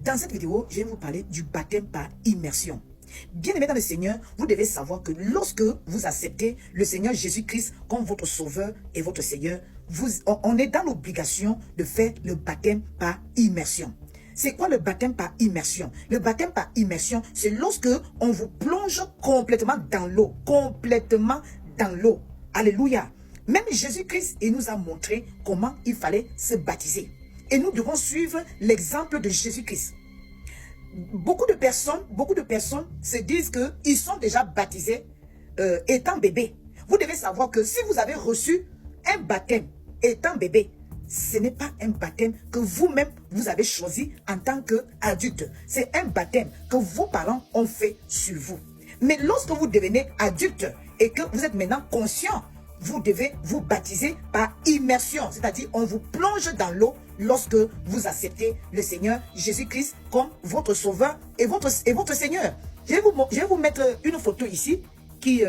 Dans cette vidéo, je vais vous parler du baptême par immersion. Bien-aimés dans le Seigneur, vous devez savoir que lorsque vous acceptez le Seigneur Jésus-Christ comme votre Sauveur et votre Seigneur, on est dans l'obligation de faire le baptême par immersion. C'est quoi le baptême par immersion? Le baptême par immersion, c'est lorsque on vous plonge complètement dans l'eau. Complètement dans l'eau. Alléluia. Même Jésus-Christ, il nous a montré comment il fallait se baptiser. Et nous devons suivre l'exemple de Jésus-Christ. Beaucoup de personnes se disent qu'ils sont déjà baptisés étant bébés. Vous devez savoir que si vous avez reçu un baptême étant bébé, ce n'est pas un baptême que vous-même vous avez choisi en tant qu'adulte. C'est un baptême que vos parents ont fait sur vous. Mais lorsque vous devenez adulte et que vous êtes maintenant conscient, vous devez vous baptiser par immersion. C'est-à-dire, on vous plonge dans l'eau lorsque vous acceptez le Seigneur Jésus-Christ comme votre Sauveur et votre Seigneur. Je vais vous mettre une photo ici qui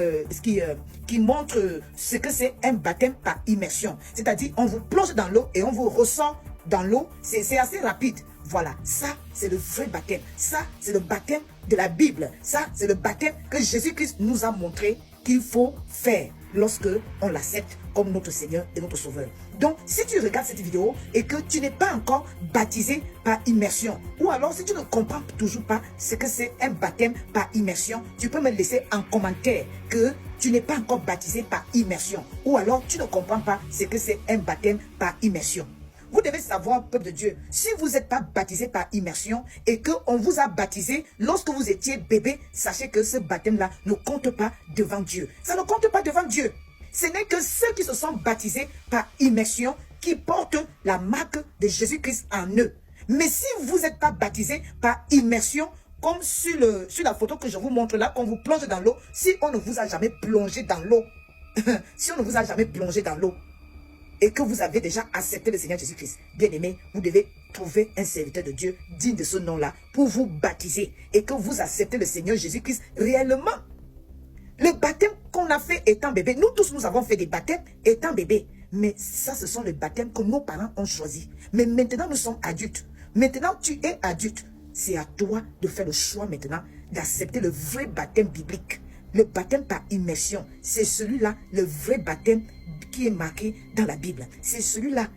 montre ce que c'est un baptême par immersion. C'est-à-dire, on vous plonge dans l'eau et on vous ressort dans l'eau. C'est assez rapide. Voilà, ça, c'est le vrai baptême. Ça, c'est le baptême de la Bible. Ça, c'est le baptême que Jésus-Christ nous a montré qu'il faut faire lorsque on l'accepte comme notre Seigneur et notre Sauveur. Donc, si tu regardes cette vidéo et que tu n'es pas encore baptisé par immersion, ou alors si tu ne comprends toujours pas ce que c'est un baptême par immersion, tu peux me laisser en commentaire que tu n'es pas encore baptisé par immersion, ou alors tu ne comprends pas ce que c'est un baptême par immersion. Vous devez savoir, peuple de Dieu, si vous n'êtes pas baptisé par immersion et qu'on vous a baptisé lorsque vous étiez bébé, sachez que ce baptême-là ne compte pas devant Dieu. Ça ne compte pas devant Dieu. Ce n'est que ceux qui se sont baptisés par immersion qui portent la marque de Jésus-Christ en eux. Mais si vous n'êtes pas baptisé par immersion, comme sur la photo que je vous montre là, qu'on vous plonge dans l'eau, si on ne vous a jamais plongé dans l'eau, si on ne vous a jamais plongé dans l'eau, et que vous avez déjà accepté le Seigneur Jésus-Christ, bien-aimé, vous devez trouver un serviteur de Dieu digne de ce nom-là pour vous baptiser et que vous acceptez le Seigneur Jésus-Christ réellement. Le baptême qu'on a fait étant bébé, nous tous nous avons fait des baptêmes étant bébé, mais ça ce sont les baptêmes que nos parents ont choisis. Mais maintenant nous sommes adultes. Maintenant tu es adulte. C'est à toi de faire le choix maintenant d'accepter le vrai baptême biblique. Le baptême par immersion, c'est celui-là, le vrai baptême qui est marqué dans la Bible. C'est celui-là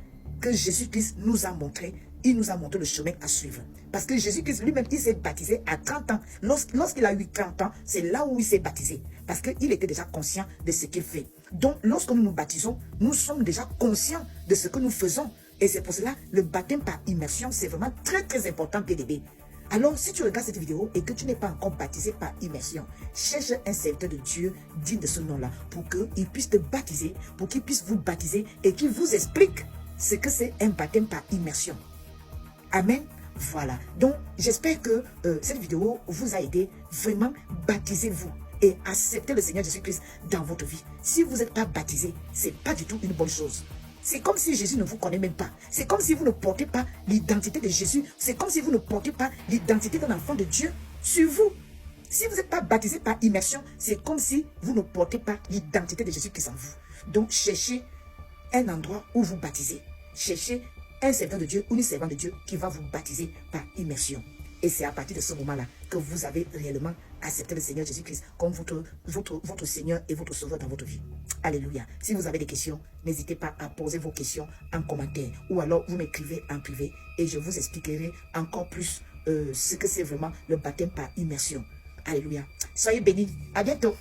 que Jésus-Christ nous a montré. Il nous a montré le chemin à suivre. Parce que Jésus-Christ lui-même, il s'est baptisé à 30 ans. Lorsqu'il a eu 30 ans, c'est là où il s'est baptisé. Parce qu'il était déjà conscient de ce qu'il fait. Donc, lorsque nous nous baptisons, nous sommes déjà conscients de ce que nous faisons. Et c'est pour cela, le baptême par immersion, c'est vraiment très très important, bien-aimé. Alors, si tu regardes cette vidéo et que tu n'es pas encore baptisé par immersion, cherche un serviteur de Dieu digne de ce nom-là pour qu'il puisse te baptiser, pour qu'il puisse vous baptiser et qu'il vous explique ce que c'est un baptême par immersion. Amen. Voilà. Donc, j'espère que cette vidéo vous a aidé. Vraiment, baptisez-vous et acceptez le Seigneur Jésus-Christ dans votre vie. Si vous n'êtes pas baptisé, ce n'est pas du tout une bonne chose. C'est comme si Jésus ne vous connaît même pas. C'est comme si vous ne portez pas l'identité de Jésus. C'est comme si vous ne portez pas l'identité d'un enfant de Dieu sur vous. Si vous n'êtes pas baptisé par immersion, c'est comme si vous ne portez pas l'identité de Jésus-Christ en vous. Donc, cherchez un endroit où vous baptisez. Cherchez un serviteur de Dieu ou une servante de Dieu qui va vous baptiser par immersion. Et c'est à partir de ce moment-là que vous avez réellement accepté le Seigneur Jésus-Christ comme votre Seigneur et votre Sauveur dans votre vie. Alléluia. Si vous avez des questions, n'hésitez pas à poser vos questions en commentaire. Ou alors vous m'écrivez en privé et je vous expliquerai encore plus ce que c'est vraiment le baptême par immersion. Alléluia. Soyez bénis. À bientôt.